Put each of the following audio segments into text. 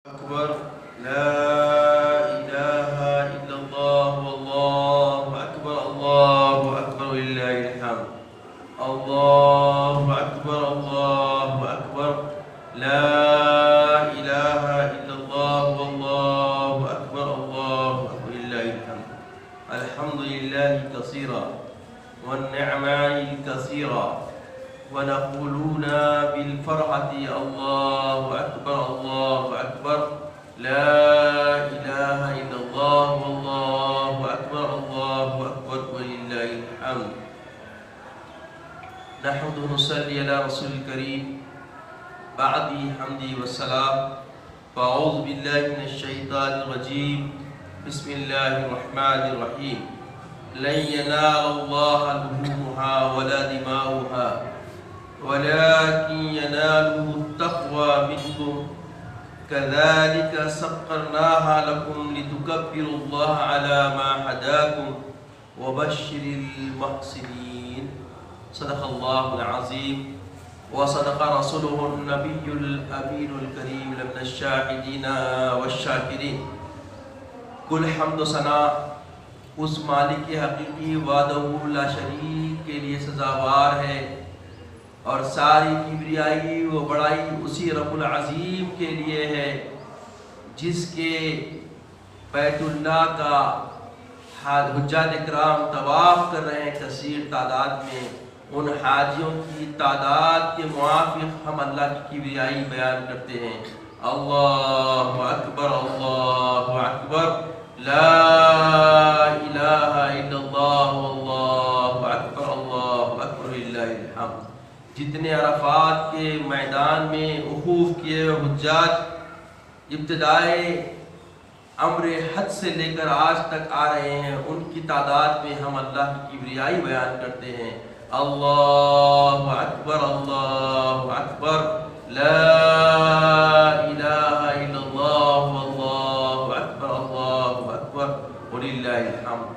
أكبر لا إله إلا الله والله أكبر الله أكبر ولله الحمد الله أكبر لا إله إلا الله والله أكبر الله أكبر ولله الحمد الحمد لله كثيرا والنعماء كثيرا ونقولون بالفرحة الله أكبر لا إله إلا الله والله أكبر ولله الحمد نحمده ونصلي على رسول الكريم بعد حمدي والسلام فأعوذ بالله من الشيطان الرجيم بسم الله الرحمن الرحيم لن ينال الله لحومها ولا دماؤها ولكن يناله التقوى منكم كذلك سخرناها لكم لتكبروا الله على ما هداكم وبشر المحسنين صدق الله العظيم وصدق رسوله النبي الأمين الكريم من الشاهدين والشاكرين کل حمد و ثنا اس مالک حقیقی وحدہ لا شریک کے لیے سزاوار ہے اور ساری کبریائی و بڑائی اسی رب العظیم کے لیے ہے جس کے بیت اللہ کا حجاج اکرام طواف کر رہے ہیں کثیر تعداد میں. ان حاجیوں کی تعداد کے موافق ہم اللہ کی کبریائی بیان کرتے ہیں. اللہ اکبر لا الہ الا اللہ واللہ اکبر للہ الحمد. جتنے عرفات کے میدان میں وقوف کیے حجاج ابتدائے امر حج سے لے کر آج تک آ رہے ہیں ان کی تعداد میں ہم اللہ کی کبریائی بیان کرتے ہیں. اللہ اکبر لا الہ الا اللہ واللہ اکبر وللہ الحمد.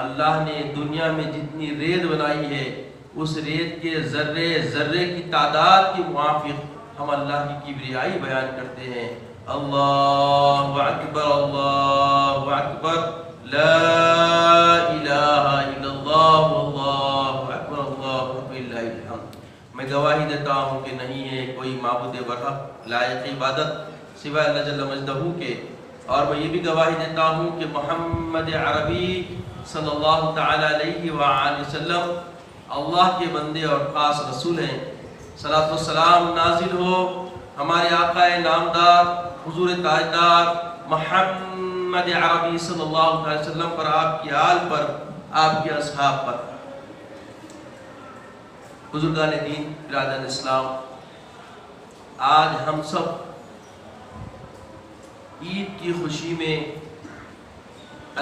اللہ نے دنیا میں جتنی ریت بنائی ہے اس ریت کے ذرے ذرے کی تعداد کے موافق ہم اللہ کی کبریائی بیان کرتے ہیں. اللہ اکبر لا الہ الا اللہ واللہ اکبر للہ الحمد. میں گواہی دیتا ہوں کہ نہیں ہے کوئی معبود برحق لائق عبادت سوائے اللہ جل مجدہ کے، اور میں یہ بھی گواہی دیتا ہوں کہ محمد عربی صلی اللہ تعالی علیہ وآلہ وسلم اللہ کے بندے اور خاص رسول ہیں. صلاۃ و سلام نازل ہو ہمارے آقا نامدار حضور تاجدار محمد عربی صلی اللہ علیہ وسلم پر، آپ کی آل پر، آپ کے اصحاب پر. بزرگان دین، برادران اسلام، آج ہم سب عید کی خوشی میں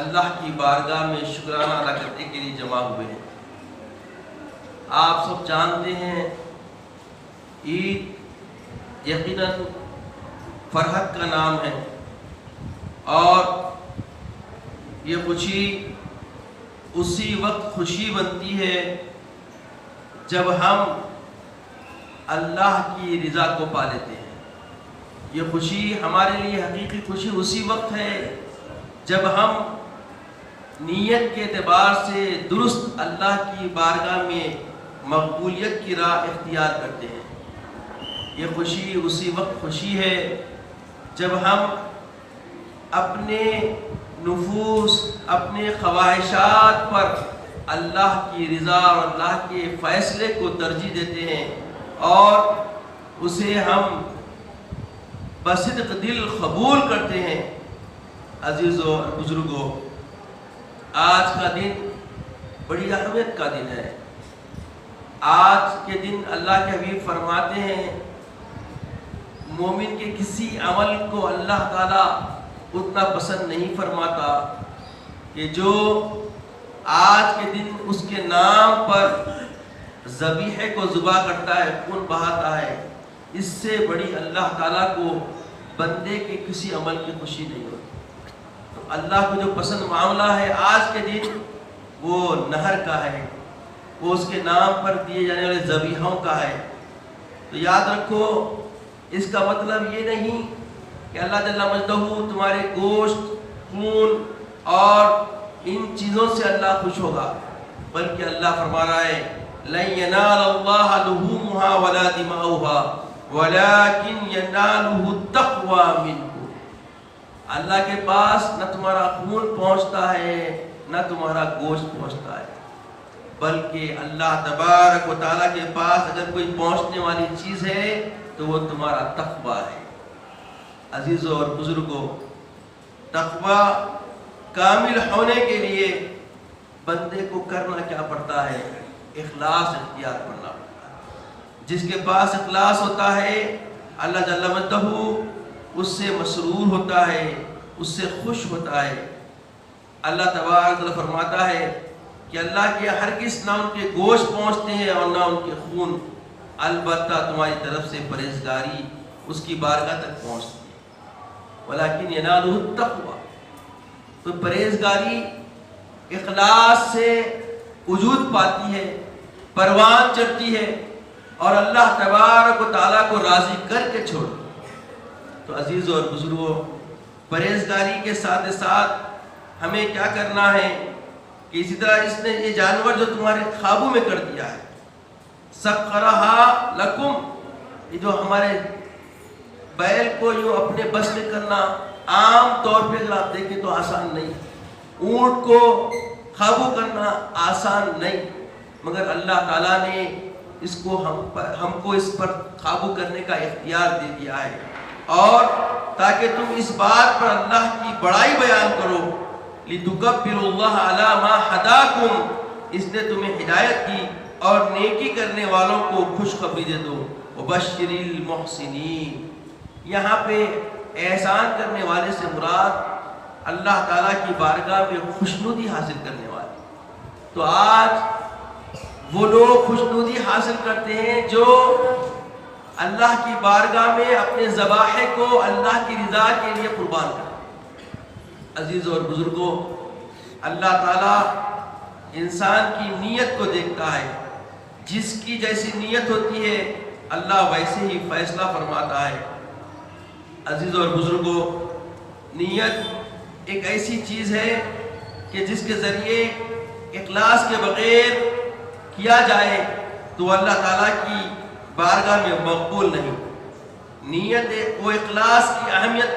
اللہ کی بارگاہ میں شکرانہ ادا کرنے کے لیے جمع ہوئے ہیں. آپ سب جانتے ہیں عید یقیناً فرحت کا نام ہے، اور یہ خوشی اسی وقت خوشی بنتی ہے جب ہم اللہ کی رضا کو پا لیتے ہیں. یہ خوشی ہمارے لیے حقیقی خوشی اسی وقت ہے جب ہم نیت کے اعتبار سے درست اللہ کی بارگاہ میں مقبولیت کی راہ اختیار کرتے ہیں. یہ خوشی اسی وقت خوشی ہے جب ہم اپنے نفوس، اپنے خواہشات پر اللہ کی رضا اور اللہ کے فیصلے کو ترجیح دیتے ہیں اور اسے ہم بصدق دل قبول کرتے ہیں. عزیزو اور بزرگو، آج کا دن بڑی اہمیت کا دن ہے. آج کے دن اللہ کے حبیب فرماتے ہیں مومن کے کسی عمل کو اللہ تعالیٰ اتنا پسند نہیں فرماتا کہ جو آج کے دن اس کے نام پر ذبیحے کو ذبح کرتا ہے، خون بہاتا ہے. اس سے بڑی اللہ تعالیٰ کو بندے کے کسی عمل کی خوشی نہیں ہوتی. تو اللہ کو جو پسند معاملہ ہے آج کے دن وہ نہر کا ہے، وہ اس کے نام پر دیے جانے والے ذبیحوں کا ہے. تو یاد رکھو، اس کا مطلب یہ نہیں کہ اللہ جل مجدہ تمہارے گوشت، خون اور ان چیزوں سے اللہ خوش ہوگا، بلکہ اللہ فرما رہا ہے لَن يَنَالَ اللَّهَ لُحُومُهَا وَلَا دِمَاؤُهَا وَلَكِنْ يَنَالُهُ التَّقْوَى مِنْكُمْ۔ اللہ کے پاس نہ تمہارا خون پہنچتا ہے نہ تمہارا گوشت پہنچتا ہے، بلکہ اللہ تبارک و تعالیٰ کے پاس اگر کوئی پہنچنے والی چیز ہے تو وہ تمہارا تقوی ہے۔ عزیزوں اور بزرگوں، تقوی کامل ہونے کے لیے بندے کو کرنا کیا پڑتا ہے؟ اخلاص اختیار کرنا پڑتا ہے۔ جس کے پاس اخلاص ہوتا ہے اللہ جل مجدہ اس سے مسرور ہوتا ہے، اس سے خوش ہوتا ہے۔ اللہ تبارک و تعالیٰ فرماتا ہے کہ اللہ کے ہرگز نہ ان کے گوشت پہنچتے ہیں اور نہ ان کے خون، البتہ تمہاری طرف سے پرہیزگاری اس کی بارگاہ تک پہنچتی ہے۔ ولیکن ینالہ التقوی، تو پرہیزگاری اخلاص سے وجود پاتی ہے، پروان چڑھتی ہے اور اللہ تبارک و تعالیٰ کو راضی کر کے چھوڑتی ہے۔ تو عزیزوں اور بزرگوں، پرہیزگاری کے ساتھ ساتھ ہمیں کیا کرنا ہے کہ اسی طرح اس نے یہ جانور جو تمہارے قابو میں کر دیا ہے، سخرھا لکم، یہ جو ہمارے بیل کو یوں اپنے بس میں کرنا عام طور پہ اگر آپ دیکھیں تو آسان نہیں، اونٹ کو قابو کرنا آسان نہیں، مگر اللہ تعالیٰ نے اس کو ہم کو اس پر قابو کرنے کا اختیار دے دیا ہے، اور تاکہ تم اس بات پر اللہ کی بڑائی بیان کرو، لِتُكَبِّرُوا اللَّهَ عَلَى مَا هَدَاكُمْ، اس نے تمہیں ہدایت کی اور نیکی کرنے والوں کو خوشخبری دے دو، وَبَشِّرِ الْمُحْسِنِينَ۔ یہاں پہ احسان کرنے والے سے مراد اللہ تعالیٰ کی بارگاہ میں خوشنودی حاصل کرنے والے۔ تو آج وہ لوگ خوشنودی حاصل کرتے ہیں جو اللہ کی بارگاہ میں اپنے ذبائح کو اللہ کی رضا کے لیے قربان کرتے ہیں۔ عزیزوں اور بزرگوں، اللہ تعالیٰ انسان کی نیت کو دیکھتا ہے، جس کی جیسی نیت ہوتی ہے اللہ ویسے ہی فیصلہ فرماتا ہے۔ عزیزوں اور بزرگوں، نیت ایک ایسی چیز ہے کہ جس کے ذریعے اخلاص کے بغیر کیا جائے تو اللہ تعالیٰ کی بارگاہ میں مقبول نہیں۔ نیت و اخلاص کی اہمیت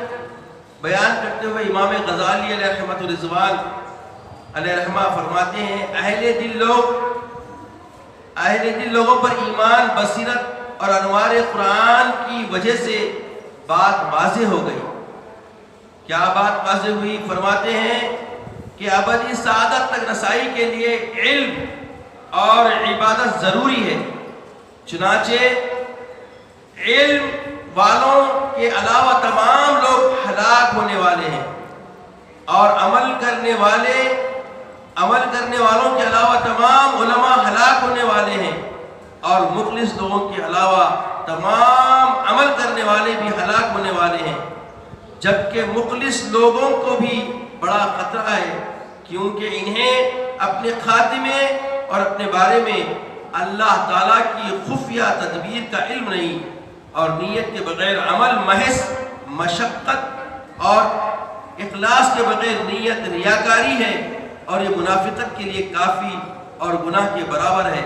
بیان کرتے ہوئے امام غزالی علیہ رحمۃ الرضوان علیہ رحمہ فرماتے ہیں، اہل دل لوگوں پر ایمان، بصیرت اور انوار قرآن کی وجہ سے بات واضح ہو گئی۔ کیا بات واضح ہوئی؟ فرماتے ہیں کہ ابدی سعادت تک رسائی کے لیے علم اور عبادت ضروری ہے، چنانچہ علم والوں کے علاوہ تمام لوگ ہلاک ہونے والے ہیں، اور عمل کرنے والوں کے علاوہ تمام علماء ہلاک ہونے والے ہیں، اور مخلص لوگوں کے علاوہ تمام عمل کرنے والے بھی ہلاک ہونے والے ہیں، جبکہ مخلص لوگوں کو بھی بڑا خطرہ ہے، کیونکہ انہیں اپنے خاتمے اور اپنے بارے میں اللہ تعالیٰ کی خفیہ تدبیر کا علم نہیں، اور نیت کے بغیر عمل محض مشقت اور اخلاص کے بغیر نیت ریاکاری ہے، اور یہ منافقت کے لیے کافی اور گناہ کے برابر ہے،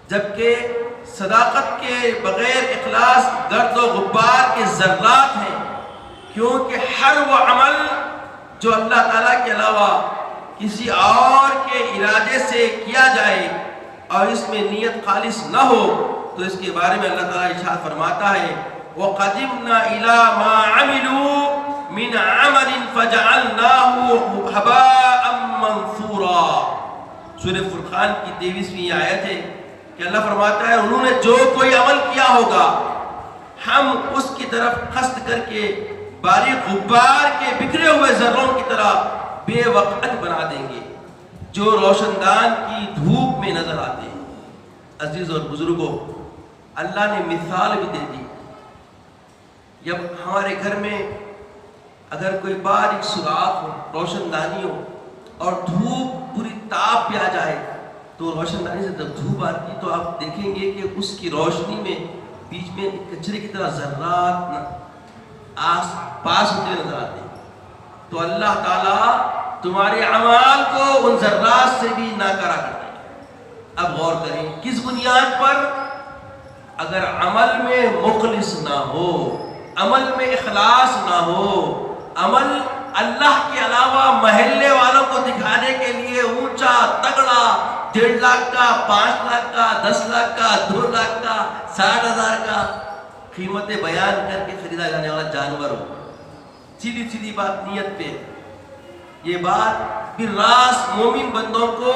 جبکہ صداقت کے بغیر اخلاص گرد و غبار کے ذرات ہیں، کیونکہ ہر وہ عمل جو اللہ تعالیٰ کے علاوہ کسی اور کے ارادے سے کیا جائے اور اس میں نیت خالص نہ ہو تو اس کے بارے میں اللہ تعالیٰ ارشاد فرماتا ہے وَقَدِمْنَا إِلَى مَا عَمِلُوا مِنْ عَمَلٍ فَجَعَلْنَاهُ هَبَاءً مَنْثُورًا۔ سورہ فرقان کی 23ویں آیت ہے کہ اللہ فرماتا ہے انہوں نے جو کوئی عمل کیا ہوگا ہم اس کی طرف قصد کر کے باریک غبار کے بکھرے ہوئے ذروں کی طرح بے وقت بنا دیں گے جو روشن دان کی دھوپ میں نظر آتے ہیں۔ عزیز اور بزرگوں، اللہ نے مثال بھی دے دی، جب ہمارے گھر میں اگر کوئی باریک سوراخ ہو، روشن دانی ہو اور دھوپ پوری تاپ پہ آ جائے تو روشن دانی سے جب دھوپ آتی تو آپ دیکھیں گے کہ اس کی روشنی میں بیچ میں کچرے کی طرح ذرات پاس ہوتے نظر آتے ہیں، تو اللہ تعالیٰ تمہارے اعمال کو ان ذرات سے بھی ناکارہ کرتے ہیں۔ اب غور کریں کس بنیاد پر؟ اگر عمل میں مخلص نہ ہو، عمل میں اخلاص نہ ہو، عمل اللہ کے علاوہ محلے والوں کو دکھانے کے لیے اونچا تگڑا 1.5 لاکھ کا، 5 لاکھ کا، 10 لاکھ کا، 2 لاکھ کا، 60,000 کا قیمتیں بیان کر کے خریدا جانے والا جانور ہو، سیدھی سیدھی بات نیت پہ، یہ بات بالراست مومن بندوں کو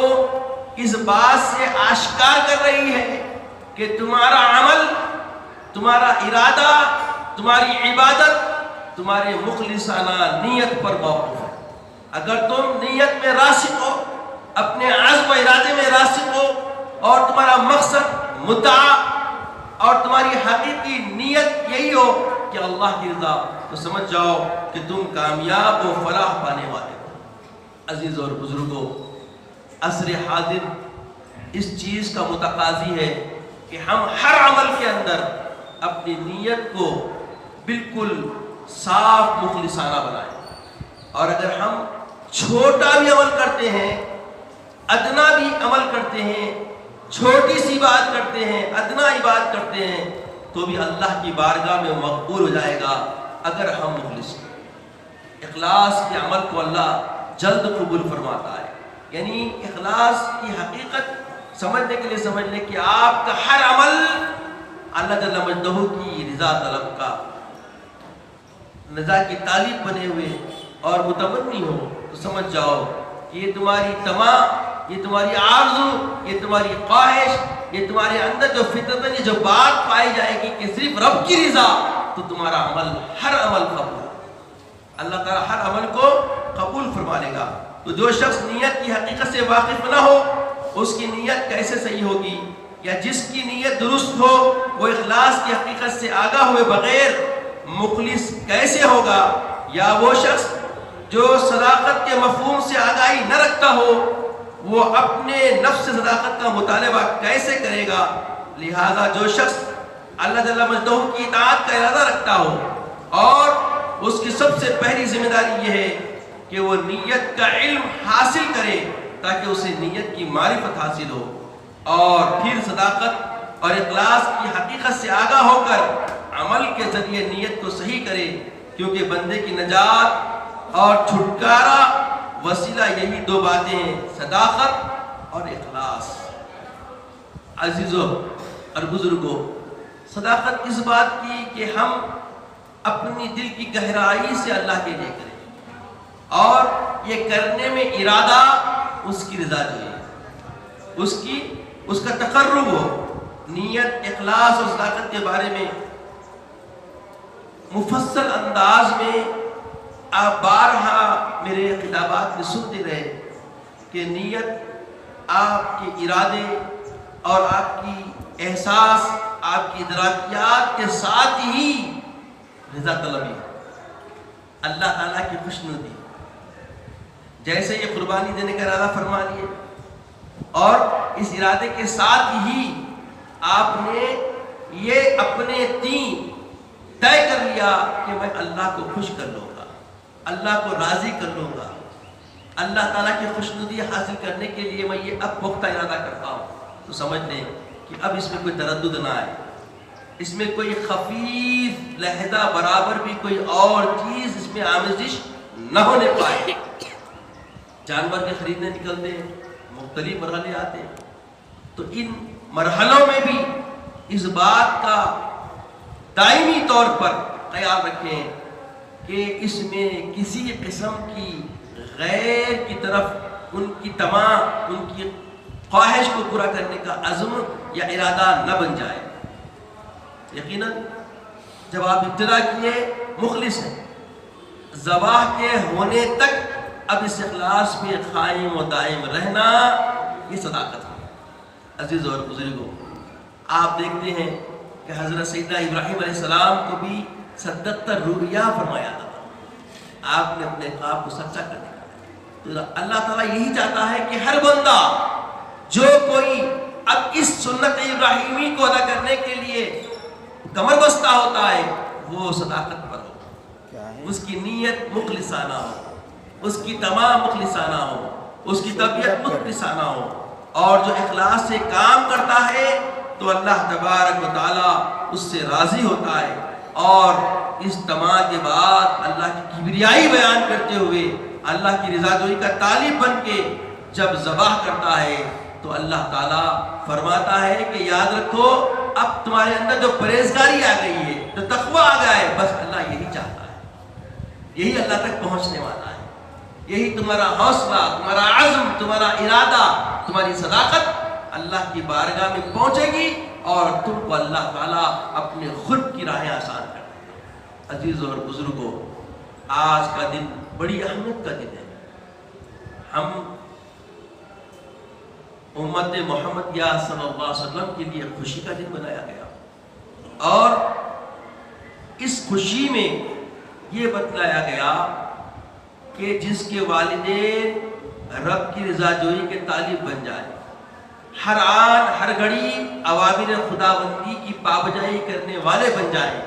اس بات سے آشکار کر رہی ہے کہ تمہارا عمل، تمہارا ارادہ، تمہاری عبادت تمہارے مخلصانہ نیت پر موقف ہے۔ اگر تم نیت میں راسخ ہو، اپنے عزم و ارادے میں راسخ ہو، اور تمہارا مقصد مدعا اور تمہاری حقیقی نیت یہی ہو کہ اللہ کی رضا، تو سمجھ جاؤ کہ تم کامیاب و فلاح پانے والے ہو۔ عزیز اور بزرگوں، عصر حاضر اس چیز کا متقاضی ہے کہ ہم ہر عمل کے اندر اپنی نیت کو بالکل صاف مخلصانہ بنائیں، اور اگر ہم چھوٹا بھی عمل کرتے ہیں، ادنا بھی عمل کرتے ہیں، چھوٹی سی بات کرتے ہیں، ادنا عبادت کرتے ہیں، تو بھی اللہ کی بارگاہ میں مقبول ہو جائے گا اگر ہم مخلص ہیں۔ اخلاص کے عمل کو اللہ جلد قبول فرماتا ہے، یعنی اخلاص کی حقیقت سمجھنے کے لیے سمجھ لیں کہ آپ کا ہر عمل اللہ جل مجدہ کی رضا طلب کا، رضا کی طالب بنے ہوئے اور متمنی ہو، تو سمجھ جاؤ کہ یہ تمہاری تما، یہ تمہاری آرزو، یہ تمہاری خواہش، یہ تمہارے اندر جو فطرتاً یہ جو بات پائی جائے گی کہ صرف رب کی رضا، تو تمہارا عمل، ہر عمل قبول، اللہ تعالیٰ ہر عمل کو قبول فرما لے گا۔ تو جو شخص نیت کی حقیقت سے واقف نہ ہو، اس کی نیت کیسے صحیح ہوگی؟ یا جس کی نیت درست ہو، وہ اخلاص کی حقیقت سے آگاہ ہوئے بغیر مخلص کیسے ہوگا؟ یا وہ شخص جو صداقت کے مفہوم سے آگاہی نہ رکھتا ہو، وہ اپنے نفس سے صداقت کا مطالبہ کیسے کرے گا؟ لہذا جو شخص اللہ جل مجدہ کی اطاعت کا ارادہ رکھتا ہو، اور اس کی سب سے پہلی ذمہ داری یہ ہے کہ وہ نیت کا علم حاصل کرے تاکہ اسے نیت کی معرفت حاصل ہو، اور پھر صداقت اور اخلاص کی حقیقت سے آگاہ ہو کر عمل کے ذریعے نیت کو صحیح کرے، کیونکہ بندے کی نجات اور چھٹکارا وسیلہ یہی دو باتیں ہیں، صداقت اور اخلاص۔ عزیزوں اور بزرگوں، صداقت اس بات کی کہ ہم اپنی دل کی گہرائی سے اللہ کے لیے کریں، اور یہ کرنے میں ارادہ اس کی رضا جو ہے، اس کا تقرب ہو۔ نیت، اخلاص اور صداقت کے بارے میں مفصل انداز میں آپ بارہا میرے خطابات میں سنتے رہے کہ نیت آپ کے ارادے اور آپ کی احساس، آپ کی ادراکیات کے ساتھ ہی رضا طلبی ہے، اللہ تعالیٰ کی خوشنودی، جیسے یہ قربانی دینے کا ارادہ فرما لیے، اور اس ارادے کے ساتھ ہی آپ نے یہ اپنے دین طے کر لیا کہ میں اللہ کو خوش کر لوں گا، اللہ کو راضی کر لوں گا، اللہ تعالیٰ کی خوشنودی حاصل کرنے کے لیے میں یہ اب پختہ ارادہ کرتا ہوں، تو سمجھ لیں کہ اب اس میں کوئی تردد نہ آئے، اس میں کوئی خفیف لہجہ برابر بھی کوئی اور چیز اس میں آمیزش نہ ہونے پائے۔ جانور کے خریدنے نکلتے ہیں، مختلف مرحلے آتے ہیں، تو ان مرحلوں میں بھی اس بات کا دائمی طور پر خیال رکھیں کہ اس میں کسی قسم کی غیر کی طرف ان کی تمام ان کی خواہش کو پورا کرنے کا عزم یا ارادہ نہ بن جائے۔ یقیناً جب آپ ابتدا کیے مخلص ہیں، ذبح کے ہونے تک اب اس اخلاص میں قائم و دائم رہنا یہ صداقت ہے۔ عزیز اور بزرگوں، آپ دیکھتے ہیں کہ حضرت سیدنا ابراہیم علیہ السلام کو بھی صدقت الرؤیا فرمایا تھا، آپ نے اپنے خواب کو سچا کرنے کا۔ تو اللہ تعالیٰ یہی چاہتا ہے کہ ہر بندہ جو کوئی اب اس سنت ابراہیمی کو ادا کرنے کے لیے کمر بستہ ہوتا ہے وہ صداقت پر ہو، اس کی نیت مخلصانہ ہو، اس کی تمام مخلصانہ ہو، اس کی طبیعت مخلصانہ ہو، اور جو اخلاص سے کام کرتا ہے تو اللہ تبارک و تعالیٰ اس سے راضی ہوتا ہے، اور اس تمام کے بعد اللہ کی کبریائی بیان کرتے ہوئے اللہ کی رضا جوئی کا طالب بن کے جب ذبح کرتا ہے تو اللہ تعالیٰ فرماتا ہے کہ یاد رکھو اب تمہارے اندر جو پرہیزگاری آ گئی ہے، جو تقویٰ آ گیا ہے، بس اللہ یہی چاہتا ہے، یہی اللہ تک پہنچنے والا ہے، یہی تمہارا حوصلہ، تمہارا عزم، تمہارا ارادہ، تمہاری صداقت اللہ کی بارگاہ میں پہنچے گی اور تم کو اللہ تعالیٰ اپنے خود کی راہیں آسان کر دے گا۔ عزیزوں اور بزرگوں، آج کا دن بڑی اہمیت کا دن ہے۔ ہم امت محمد صلی اللہ علیہ وسلم کے لیے خوشی کا دن بنایا گیا، اور اس خوشی میں یہ بتلایا گیا کہ جس کے والدین رب کی رضا جوئی کے طالب بن جائیں، ہر آن ہر گھڑی اوامر خداوندی کی پابجائی کرنے والے بن جائیں،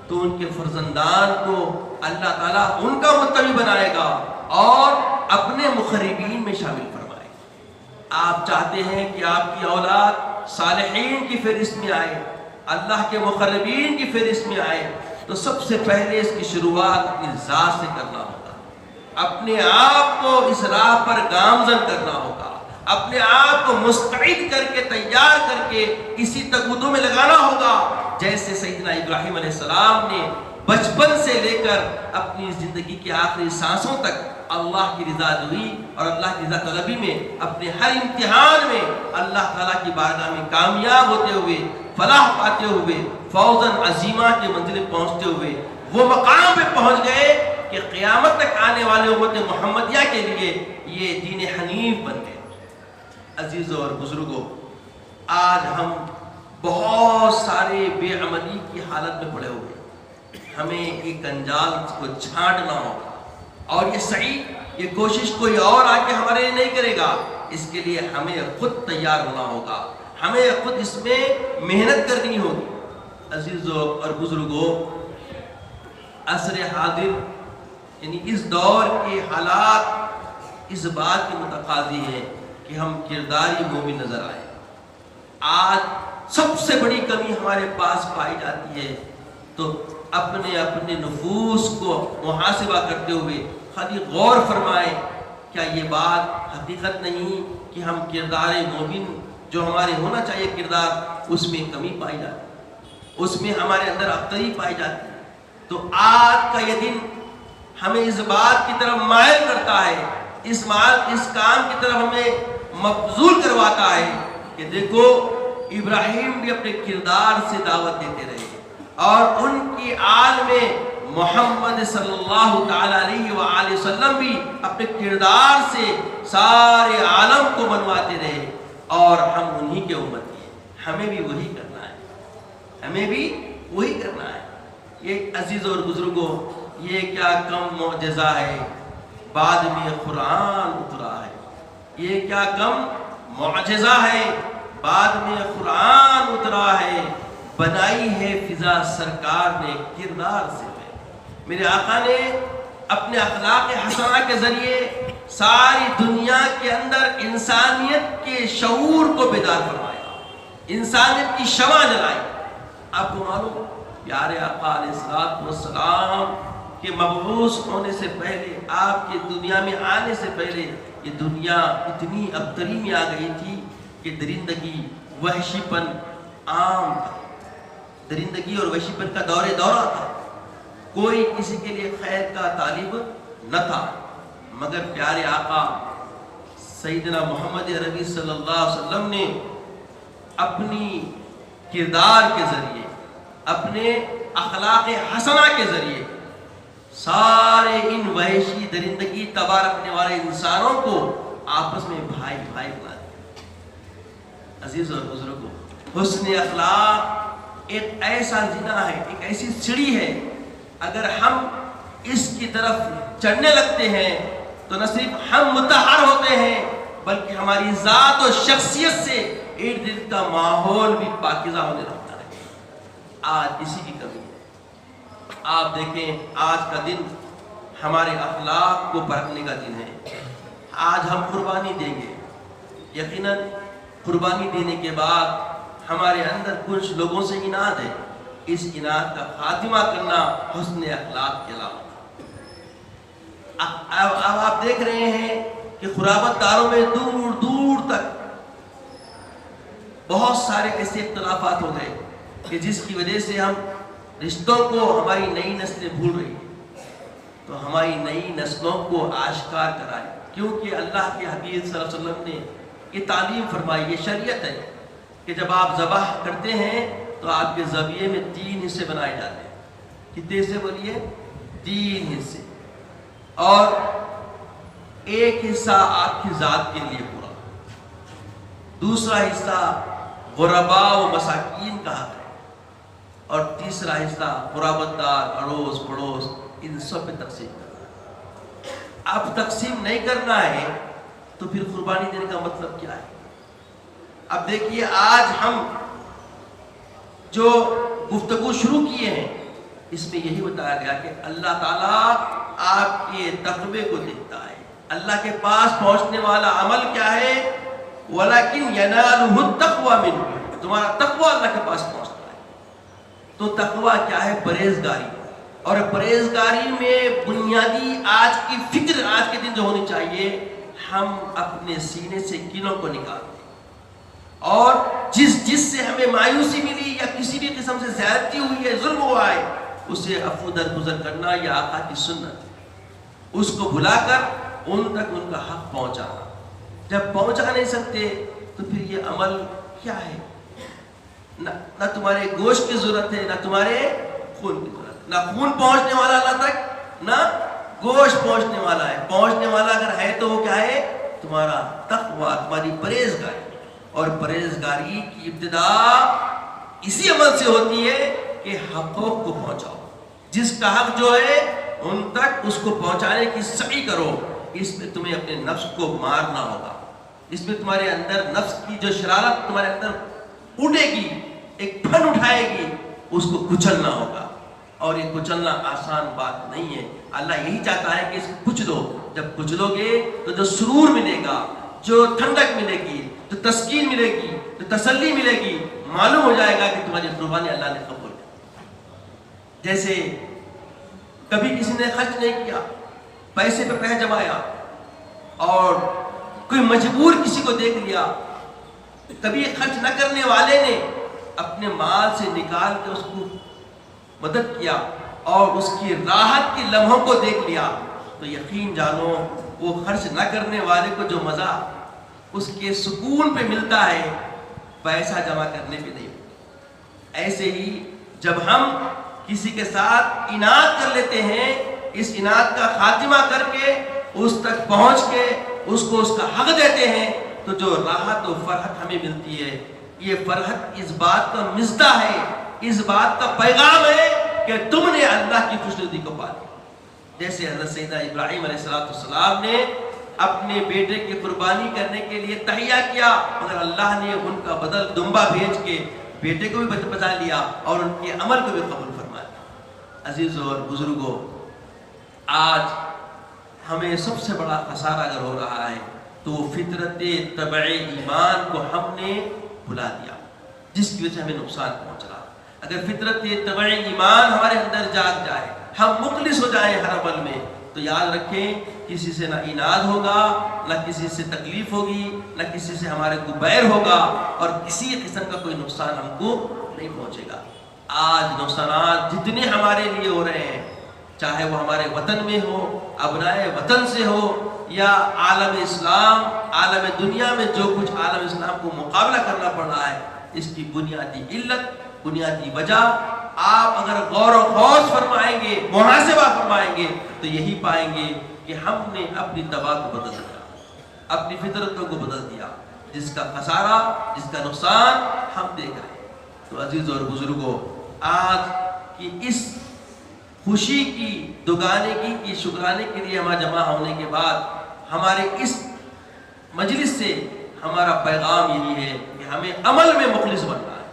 تو ان کے فرزندان کو اللہ تعالیٰ ان کا متبع بنائے گا اور اپنے مقربین میں شامل فرمائے گا۔ آپ چاہتے ہیں کہ آپ کی اولاد صالحین کی فہرست میں آئے، اللہ کے مقربین کی فہرست میں آئے، تو سب سے پہلے اس کی شروعات اپنی ذات سے کرنا ہوگا، اپنے آپ کو اس راہ پر گامزن کرنا ہوگا، اپنے آپ کو مستعد کر کے تیار کر کے اسی تقدم میں لگانا ہوگا، جیسے سیدنا ابراہیم علیہ السلام نے بچپن سے لے کر اپنی زندگی کے آخری سانسوں تک اللہ کی رضا جوئی اور اللہ کی رضا طلبی میں اپنے ہر امتحان میں اللہ تعالیٰ کی بارگاہ میں کامیاب ہوتے ہوئے، فلاح پاتے ہوئے، فوزاً عظیمہ کے منزل پہنچتے ہوئے وہ مقام پہ پہنچ گئے کہ قیامت تک آنے والے امت محمدیہ کے لیے یہ دین حنیف بن گئے۔ عزیزوں اور بزرگوں، آج ہم بہت سارے بے عملی کی حالت میں پڑے ہوئے ہیں، ہمیں یہ کنجال کو چھانٹنا ہوگا، اور یہ صحیح یہ کوشش کوئی اور آ کے ہمارے لیے نہیں کرے گا، اس کے لیے ہمیں خود تیار ہونا ہوگا، ہمیں خود اس میں محنت کرنی ہوگی۔ عزیزوں اور بزرگوں، عصر حاضر یعنی اس دور کے حالات اس بات کے متقاضی ہیں کہ ہم کرداری مومن نظر آئے۔ آج سب سے بڑی کمی ہمارے پاس پائی جاتی ہے، تو اپنے اپنے نفوس کو محاسبہ کرتے ہوئے خالی غور فرمائیں، کیا یہ بات حقیقت نہیں کہ ہم کردار مومن جو ہمارے ہونا چاہیے کردار، اس میں کمی پائی جاتی ہے، اس میں ہمارے اندر ابتری پائی جاتی ہے۔ تو آج کا یہ دن ہمیں اس بات کی طرف مائل کرتا ہے، اس کام کی طرف ہمیں مبذول کرواتا ہے کہ دیکھو ابراہیم بھی اپنے کردار سے دعوت دیتے رہے، اور ان کی آل میں محمد صلی اللہ تعالی علیہ وآلہ وسلم بھی اپنے کردار سے سارے عالم کو منواتے رہے، اور ہم انہی کے امتی ہیں، ہمیں بھی وہی کرنا ہے، ہمیں بھی وہی کرنا ہے۔ یہ عزیزوں اور بزرگوں، یہ کیا کم معجزہ ہے، بعد میں قرآن اترا ہے، یہ کیا کم معجزہ ہے، بعد میں قرآن اترا ہے، بنائی ہے فضا سرکار نے کردار سے۔ میرے آقا نے اپنے اخلاق حسنہ کے ذریعے ساری دنیا کے اندر انسانیت کے شعور کو بیدار فرمایا، انسانیت کی شمع جلائی۔ آپ کو معلوم پیارے آقا علیہ السلام کے مبعوث ہونے سے پہلے، آپ کے دنیا میں آنے سے پہلے، یہ دنیا اتنی ابتری میں آ گئی تھی کہ درندگی، وحشی پن عام تھا، درندگی اور وحشی پن کا دورہ تھا، کوئی کسی کے لیے خیر کا طالب نہ تھا، مگر پیارے آقا سیدنا محمد عربی صلی اللہ علیہ وسلم نے اپنی کردار کے ذریعے، اپنے اخلاق حسنہ کے ذریعے سارے ان وحشی درندگی تباہ رکھنے والے انسانوں کو آپس میں بھائی بھائی بنا دیا۔ عزیز اور بزرگوں، حسن اخلاق ایک ایسا زینہ ہے، ایک ایسی سیڑھی ہے، اگر ہم اس کی طرف چڑھنے لگتے ہیں تو نہ صرف ہم متحر ہوتے ہیں بلکہ ہماری ذات و شخصیت سے ارد گرد کا ماحول بھی پاکیزہ ہونے لگتا ہے۔ آج اسی کی کمی ہے، آپ دیکھیں آج کا دن ہمارے اخلاق کو پرکھنے کا دن ہے. آج ہم قربانی دیں گے. یقیناً قربانی دینے کے بعد ہمارے اندر کچھ لوگوں سے اناد ہے. اس اناد کا خاتمہ کرنا حسن اخلاق کے علاوہ. اب آپ دیکھ رہے ہیں کہ خرابت داروں میں دور دور تک بہت سارے ایسے اختلافات ہو گئے کہ جس کی وجہ سے ہم رشتوں کو ہماری نئی نسلیں بھول رہی ہیں. تو ہماری نئی نسلوں کو آشکار کرائے, کیونکہ اللہ کے حبیب صلی اللہ علیہ وسلم نے یہ تعلیم فرمائی, یہ شریعت ہے کہ جب آپ ذبح کرتے ہیں تو آپ کے ذبیحے میں 3 حصے بنائے جاتے ہیں. کتنے حصے بولیے؟ 3 حصے. اور ایک حصہ آپ کی ذات کے لیے پورا, دوسرا حصہ غرباء و مساکین کا حق ہے, اور تیسرا حصہ قرابت دار, اڑوس پڑوس, ان سب پہ تقسیم کرنا. اب تقسیم نہیں کرنا ہے تو پھر قربانی دینے کا مطلب کیا ہے؟ اب دیکھیے آج ہم جو گفتگو شروع کیے ہیں اس میں یہی بتایا گیا کہ اللہ تعالیٰ آپ کے تقوی کو دیکھتا ہے. اللہ کے پاس پہنچنے والا عمل کیا ہے؟ وَلَكِنْ يَنَالُهُ التَّقْوَى مِنْكُمْ, تمہارا تقوی اللہ کے پاس پہنچتا ہے. تو تقوی کیا ہے؟ پرہیزگاری. اور پرہیزگاری میں بنیادی آج کی فکر, آج کے دن جو ہونی چاہیے, ہم اپنے سینے سے کینوں کو نکالتے ہیں, اور جس سے ہمیں مایوسی ملی یا کسی بھی قسم سے زیادتی ہوئی ہے, ظلم ہوا ہے, اسے عفو درگزر کرنا یا آقا کی سنت ہے. اس کو بھلا کر ان تک ان کا حق پہنچانا. جب پہنچا نہیں سکتے تو پھر یہ عمل کیا ہے؟ نہ تمہارے گوشت کی ضرورت ہے, نہ تمہارے خون کی ضرورت ہے. نہ خون پہنچنے والا اللہ تک, نہ گوشت پہنچنے والا ہے. پہنچنے والا اگر ہے تو وہ کیا ہے؟ تمہارا تقوی, تمہاری پرہیزگاری. اور پرہیزگاری کی ابتدا اسی عمل سے ہوتی ہے کہ حقوق کو پہنچاؤ. جس کا حق جو ہے ان تک اس کو پہنچانے کی سعی کرو. اس میں تمہیں اپنے نفس کو مارنا ہوگا. اس میں تمہارے اندر نفس کی جو شرارت تمہارے اندر اٹھے گی, ایک پھن اٹھائے گی, اس کو کچلنا ہوگا. اور یہ کچلنا آسان بات نہیں ہے. اللہ یہی چاہتا ہے کہ اس کو کچلو. جب کچلو گے تو جو سرور ملے گا, جو ٹھنڈک ملے گی, جو تسکین ملے گی, جو تسلی ملے گی, معلوم ہو جائے گا کہ تمہاری قربانی اللہ نے قبول کی. جیسے کبھی کسی نے خرچ نہیں کیا, پیسے پہ پیسہ جمایا, اور کوئی مجبور کسی کو دیکھ لیا, کبھی خرچ نہ کرنے والے نے اپنے مال سے نکال کے اس کو مدد کیا, اور اس کی راحت کے لمحوں کو دیکھ لیا, تو یقین جانو وہ خرچ نہ کرنے والے کو جو مزہ اس کے سکون پہ ملتا ہے, پیسہ جمع کرنے پہ نہیں. ایسے ہی جب ہم کسی کے ساتھ اناد کر لیتے ہیں, اس اناد کا خاتمہ کر کے اس تک پہنچ کے اس کو اس کا حق دیتے ہیں, تو جو راحت و فرحت ہمیں ملتی ہے, یہ فرحت اس بات کا مزدہ ہے, اس بات کا پیغام ہے کہ تم نے اللہ کی خوشنودی کو پا لیا. جیسے حضرت سیدنا ابراہیم علیہ السلام نے اپنے بیٹے کی قربانی کرنے کے لیے تہیہ کیا, مگر اللہ نے ان کا بدل دمبا بھیج کے بیٹے کو بھی بچا لیا اور ان کے عمل کو بھی قبول فرما لیا. عزیزوں اور بزرگوں, آج ہمیں سب سے بڑا خسارہ اگر ہو رہا ہے تو وہ فطرت طبع ایمان کو ہم نے بھلا دیا, جس کی وجہ سے ہمیں نقصان پہنچ رہا. اگر فطرت طبع ایمان ہمارے اندر جاگ جائے, ہم مخلص ہو جائیں ہر عمل میں, تو یاد رکھیں کسی سے نہ اناد ہوگا, نہ کسی سے تکلیف ہوگی, نہ کسی سے ہمارے کو بیر ہوگا, اور کسی قسم کا کوئی نقصان ہم کو نہیں پہنچے گا. آج نقصانات جتنے ہمارے لیے ہو رہے ہیں, چاہے وہ ہمارے وطن میں ہو, ابنائے وطن سے ہو, یا عالم اسلام, عالم دنیا میں جو کچھ عالم اسلام کو مقابلہ کرنا پڑ رہا ہے, اس کی بنیادی علت, بنیادی وجہ آپ اگر غور و خوض فرمائیں گے, محاسبہ فرمائیں گے, تو یہی پائیں گے کہ ہم نے اپنی طبع کو بدل دیا, اپنی فطرتوں کو بدل دیا, جس کا خسارہ, جس کا نقصان ہم دیکھ رہے ہیں. تو عزیز اور بزرگوں, آج کی اس خوشی کی, دگانگی کی, شکرانے کے لیے ہمارا جمع ہونے کے بعد ہمارے اس مجلس سے ہمارا پیغام یہی ہے کہ ہمیں عمل میں مخلص بننا ہے,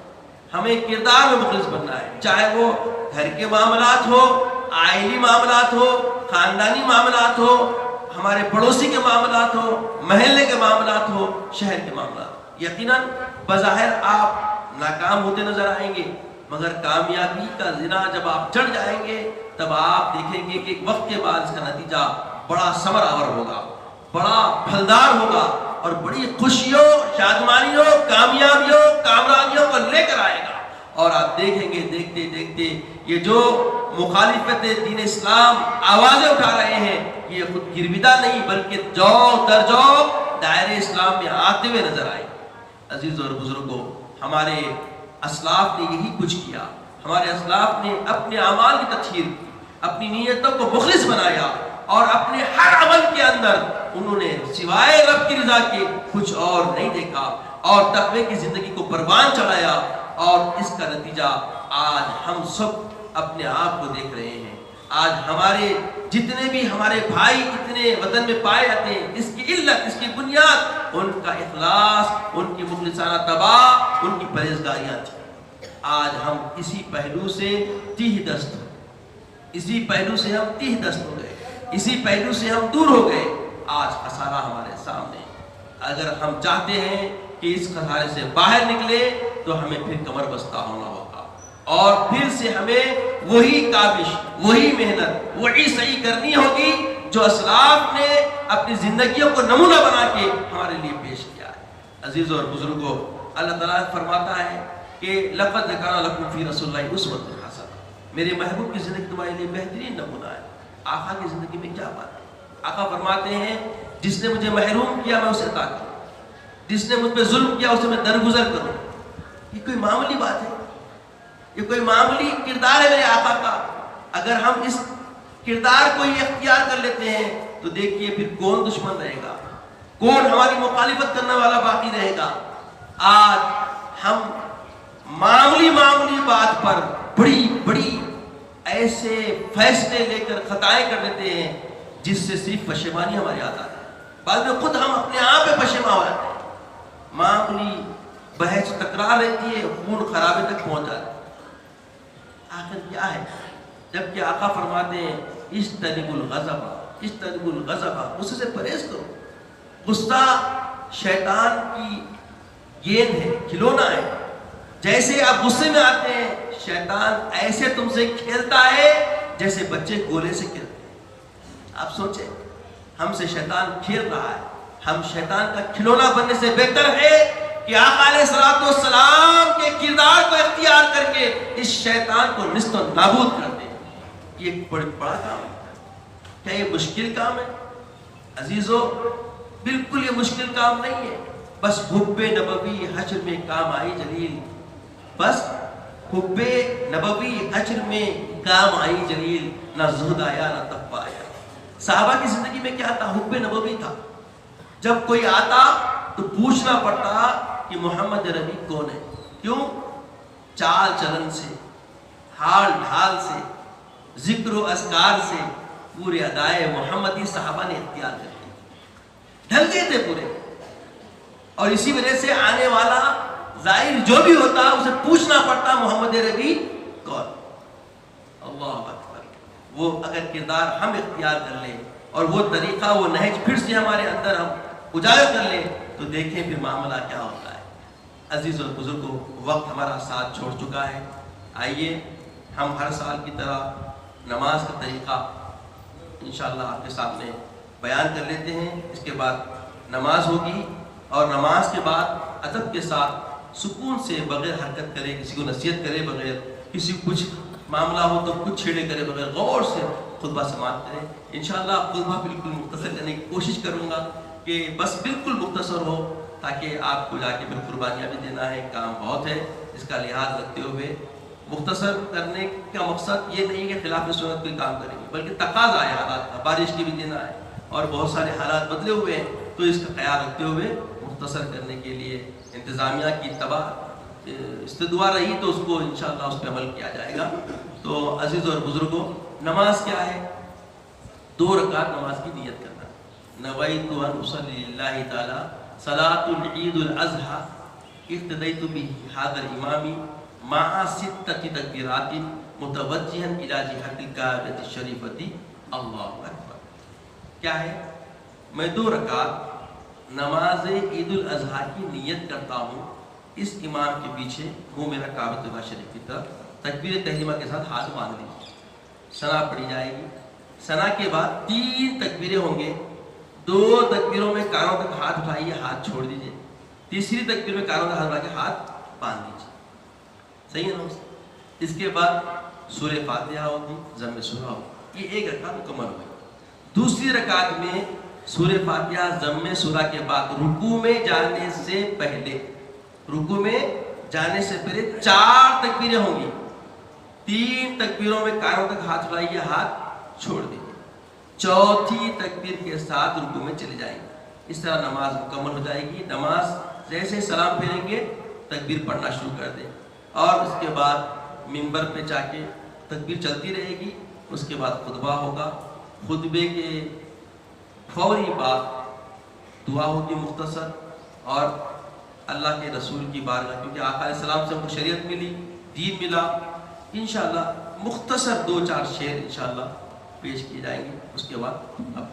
ہمیں کردار میں مخلص بننا ہے. چاہے وہ گھر کے معاملات ہو، آئلی معاملات ہو، خاندانی معاملات ہو، ہمارے پڑوسی کے معاملات ہو، محلے کے معاملات ہو، شہر کے معاملات، یقیناً بظاہر آپ ناکام ہوتے نظر آئیں گے، مگر کامیابی کا زنا جب آپ چڑھ جائیں گے تب آپ دیکھیں گے کہ ایک وقت کے بعد اس کا نتیجہ بڑا ثمر آور ہوگا، بڑا پھلدار ہوگا اور بڑی خوشیوں، شادمانیوں، کامیابیوں، کامرانیوں کو لے کر آئے گا۔ اور آپ دیکھیں گے دیکھتے دیکھتے یہ جو مخالفت دین اسلام آوازیں اٹھا رہے ہیں یہ خود گرویدہ نہیں بلکہ جو در جو دائرے اسلام میں آتے ہوئے نظر آئے۔ عزیز اور بزرگوں، ہمارے اسلاف نے یہی کچھ کیا، ہمارے اسلاف نے اپنے اعمال کی تطہیر کی، اپنی نیتوں کو مخلص بنایا اور اپنے ہر عمل کے اندر انہوں نے سوائے رب کی رضا کے کچھ اور نہیں دیکھا اور تقوی کی زندگی کو پروان چڑھایا، اور اس کا نتیجہ آج ہم سب اپنے آپ کو دیکھ رہے ہیں۔ آج ہمارے جتنے بھی ہمارے بھائی اتنے وطن میں پائے جاتے ہیں، اس کی علت، اس کی بنیاد ان کا اخلاص، ان کی مخلصانہ تباہ، ان کی پرہیزگاریاں تھیں۔ آج ہم اسی پہلو سے تیہ دست ہو، اسی پہلو سے ہم تیہ دست ہو گئے، اسی پہلو سے ہم دور ہو گئے۔ آج خسارہ ہمارے سامنے، اگر ہم چاہتے ہیں کہ اس خسارے سے باہر نکلے تو ہمیں پھر کمر بستہ ہونا ہوگا اور پھر سے ہمیں وہی کاوش، وہی محنت، وہی صحیح کرنی ہوگی جو اسلاف نے اپنی زندگیوں کو نمونہ بنا کے ہمارے لیے پیش کیا ہے۔ عزیزوں اور بزرگوں، اللہ تعالیٰ فرماتا ہے کہ لقد کان لکم فی رسول اللہ اسوۃ حسنہ، میرے محبوب کی زندگی تمہارے لیے بہترین نمونہ ہے۔ آقا کی زندگی میں کیا بات ہے؟ آقا فرماتے ہیں جس نے مجھے محروم کیا میں اسے عطا کروں، جس نے مجھ پہ ظلم کیا اسے میں درگزر کروں۔ یہ کوئی معمولی بات ہے؟ یہ کوئی معمولی کردار ہے میرے آقا کا؟ اگر ہم اس کردار کو ہی اختیار کر لیتے ہیں تو دیکھیے پھر کون دشمن رہے گا، کون ہماری مخالفت کرنے والا باقی رہے گا۔ آج ہم معمولی بات پر بڑی بڑی ایسے فیصلے لے کر خطائیں کر لیتے ہیں جس سے صرف پشیمانی ہمارے یاد آتی ہے، بعد میں خود ہم اپنے آپ پہ پشیمان ہو جاتے ہیں۔ معمولی بحث تکرار رہتی ہے، خون خرابے تک پہنچ جاتا ہے۔ آخر کیا ہے؟ جبکہ آقا فرماتے ہیں اجتنبوا الغضب، اجتنبوا الغضب، غصے سے پرہیز کرو۔ غصہ شیطان کی گیند ہے، کھلونا ہے۔ جیسے آپ غصے میں آتے ہیں شیطان ایسے تم سے کھیلتا ہے جیسے بچے گولے سے کھیلتے ہیں۔ آپ سوچیں، ہم سے شیطان کھیل رہا ہے، ہم شیطان کا کھلونا بننے سے بہتر ہے کہ آقا علیہ السلام کے کردار کو اختیار کر کے اس شیطان کو نیست و نابود کر دیں۔ یہ ایک بڑا کام ہے۔ کیا یہ مشکل کام ہے؟ عزیزو، بالکل یہ مشکل کام نہیں ہے۔ بس حب نبوی حشر میں کام آئی جلیل، بس حب نبوی حشر میں کام آئی جلیل، نہ زہد آیا نہ تقویٰ آیا۔ صحابہ کی زندگی میں کیا تھا؟ حب نبوی تھا۔ جب کوئی آتا تو پوچھنا پڑتا کہ محمد ربی کون ہے؟ کیوں؟ چال چلن سے، حال ڈھال سے، ذکر و اذکار سے پورے ادائے محمدی صحابہ نے اختیار کر لی، ڈھل گئے تھے پورے۔ اور اسی وجہ سے آنے والا ظاہر جو بھی ہوتا اسے پوچھنا پڑتا محمد ربی کون؟ اللہ اکبر۔ وہ اگر کردار ہم اختیار کر لیں اور وہ طریقہ، وہ نہج پھر سے ہمارے اندر ہم اجاگر کر لیں تو دیکھیں پھر معاملہ کیا ہوتا ہے۔ عزیز اور بزرگوں، وقت ہمارا ساتھ چھوڑ چکا ہے۔ آئیے ہم ہر سال کی طرح نماز کا طریقہ انشاءاللہ آپ کے سامنے بیان کر لیتے ہیں۔ اس کے بعد نماز ہوگی اور نماز کے بعد ادب کے ساتھ سکون سے بغیر حرکت کرے، کسی کو نصیحت کرے بغیر، کسی کو کچھ معاملہ ہو تو کچھ چھیڑے کرے بغیر، غور سے خطبہ سماعت کریں۔ انشاءاللہ خطبہ بالکل مختصر کرنے کی کوشش کروں گا کہ بس بالکل مختصر ہو تاکہ آپ کو جا کے پھر قربانیاں بھی دینا ہے، کام بہت ہے، اس کا لحاظ رکھتے ہوئے مختصر کرنے کا مقصد یہ نہیں کہ خلاف سنت کوئی کام کریں گے، بلکہ تقاضا ہے حالات کا، بارش کی بھی دینا ہے اور بہت سارے حالات بدلے ہوئے ہیں، تو اس کا خیال رکھتے ہوئے مختصر کرنے کے لیے انتظامیہ کی استدعا رہی تو اس کو انشاءاللہ اس پہ عمل کیا جائے گا۔ تو عزیز اور بزرگوں، نماز کیا ہے؟ 2 رکعت نماز کی نیت کرنا۔ نویت ان اصلی للہ تعالی صلاۃ العید الاضحی اقتدیت بہ حاضر امامی مع 6 تکبیرات متوجہن الی جہت الکعبۃ الشریفۃ اللہ اکبر۔ کیا ہے؟ میں 2 رکعت نماز عید الاضحیٰ کی نیت کرتا ہوں، اس امام کے پیچھے وہ میرا کعبۃ اللہ شریف کی طرف تکبیر تحریمہ کے ساتھ ہاتھ باندھ لیجیے، ثنا پڑھی جائے گی، ثنا کے بعد 3 تکبیریں ہوں گے، 2 تکبیروں میں کانوں تک ہاتھ اٹھائیے، ہاتھ چھوڑ دیجیے، تیسری تکبیر میں کانوں تک ہاتھ اٹھا کے ہاتھ باندھ دیجیے، صحیح ہے نا؟ اس کے بعد سورہ فاتحہ ہوگی، ضم سورہ ہوگی، یہ 1 رکعت مکمل ہوگی۔ دوسری رکعت میں سورہ فاتحہ ضم سورہ کے بعد رکوع میں جانے سے پہلے 4 تکبیریں ہوں گی، 3 تکبیروں میں کانوں تک ہاتھ اٹھائیے، ہاتھ چھوڑ دیجیے، چوتھی تکبیر کے ساتھ رکوع میں چلے جائیں گے۔ اس طرح نماز مکمل ہو جائے گی۔ نماز جیسے سلام پھیریں گے تکبیر پڑھنا شروع کر دیں، اور اس کے بعد منبر پہ جا کے تکبیر چلتی رہے گی، اس کے بعد خطبہ ہوگا، خطبے کے فوری بعد دعا ہوگی مختصر، اور اللہ کے رسول کی بارگاہ، کیونکہ آقا علیہ السلام سے ہم کو شریعت ملی، دین ملا، انشاءاللہ مختصر 2-4 شعر انشاءاللہ پیش کیے جائیں گے، اس کے بعد اب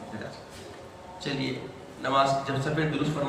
چلیے نماز جب سفید درست فرما